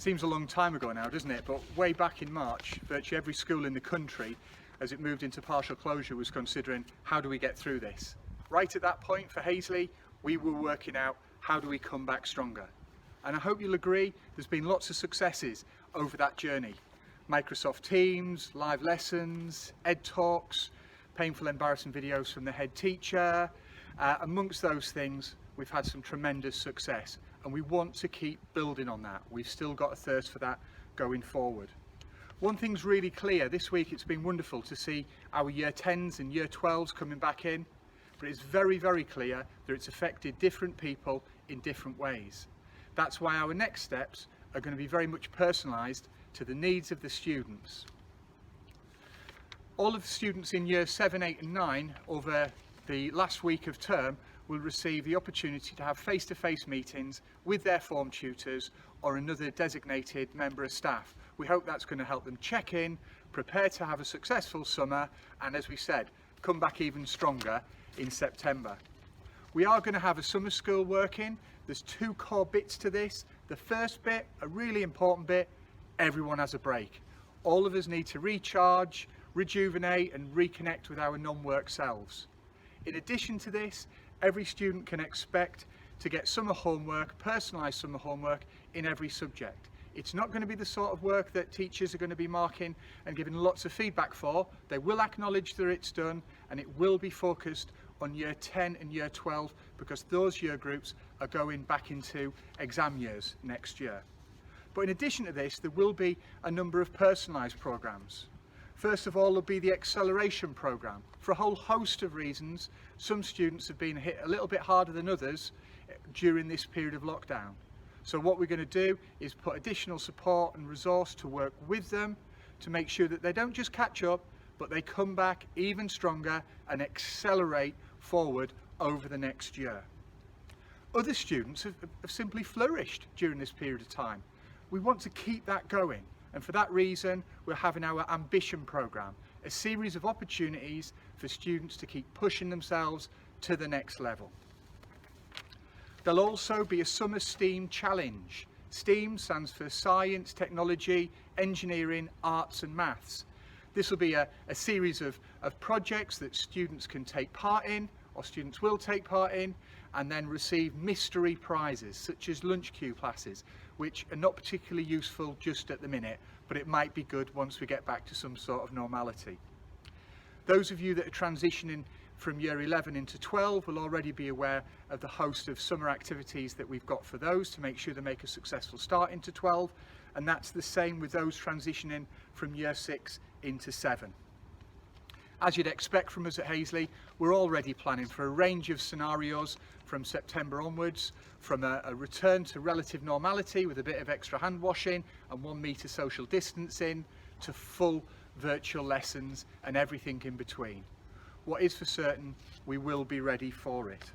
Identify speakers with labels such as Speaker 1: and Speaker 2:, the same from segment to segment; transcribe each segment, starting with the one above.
Speaker 1: Seems a long time ago now, doesn't it? But way back in March, virtually every school in the country, as it moved into partial closure, was considering how do we get through this. Right at that point for Hazley, we were working out how do we come back stronger. And I hope you'll agree there's been lots of successes over that journey. Microsoft Teams, live lessons, Ed Talks, painful embarrassing videos from the head teacher. Amongst those things, we've had some tremendous success and we want to keep building on that. We've still got a thirst for that going forward. One thing's really clear, this week it's been wonderful to see our year 10s and year 12s coming back in, but it's very, very clear that it's affected different people in different ways. That's why our next steps are going to be very much personalised to the needs of the students. All of the students in year 7, 8 and 9 over the last week of term will receive the opportunity to have face-to-face meetings with their form tutors or another designated member of staff. We hope that's going to help them check in, prepare to have a successful summer and, as we said, come back even stronger in September. We are going to have a summer school working. There's two core bits to this. The first bit, a really important bit, everyone has a break. All of us need to recharge, rejuvenate and reconnect with our non-work selves. In addition to this, every student can expect to get summer homework, personalised summer homework in every subject. It's not going to be the sort of work that teachers are going to be marking and giving lots of feedback for. They will acknowledge that it's done and it will be focused on year 10 and year 12 because those year groups are going back into exam years next year. But in addition to this, there will be a number of personalised programmes. First of all, there'll be the acceleration programme. For a whole host of reasons, some students have been hit a little bit harder than others during this period of lockdown. So what we're going to do is put additional support and resource to work with them to make sure that they don't just catch up, but they come back even stronger and accelerate forward over the next year. Other students have simply flourished during this period of time. We want to keep that going, and for that reason we're having our Ambition programme, a series of opportunities for students to keep pushing themselves to the next level. There'll also be a summer STEAM challenge. STEAM stands for Science, Technology, Engineering, Arts and Maths. This will be a series of projects that students can take part in, or students will take part in, and then receive mystery prizes such as lunch queue classes, which are not particularly useful just at the minute, but it might be good once we get back to some sort of normality. Those of you that are transitioning from year 11 into 12 will already be aware of the host of summer activities that we've got for those to make sure they make a successful start into 12, and that's the same with those transitioning from year 6 into 7. As you'd expect from us at Hazley, we're already planning for a range of scenarios from September onwards, from a return to relative normality with a bit of extra hand washing and 1 metre social distancing, to full virtual lessons and everything in between. What is for certain, we will be ready for it.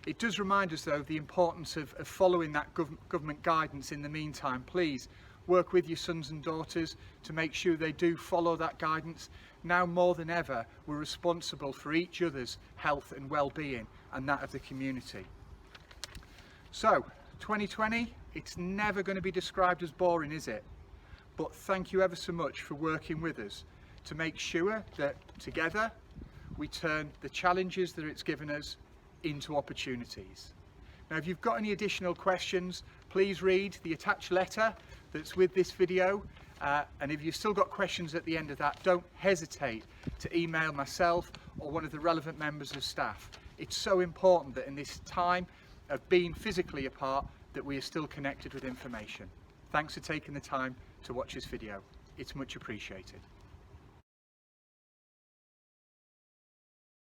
Speaker 1: It does remind us though of the importance of following that government guidance in the meantime. Please work with your sons and daughters to make sure they do follow that guidance. Now more than ever, we're responsible for each other's health and well-being and that of the community. So 2020, it's never going to be described as boring, is it? But thank you ever so much for working with us to make sure that together we turn the challenges that it's given us into opportunities. Now, if you've got any additional questions, please read the attached letter that's with this video. And if you've still got questions at the end of that, don't hesitate to email myself or one of the relevant members of staff. It's so important that in this time of being physically apart, that we are still connected with information. Thanks for taking the time to watch this video. It's much appreciated.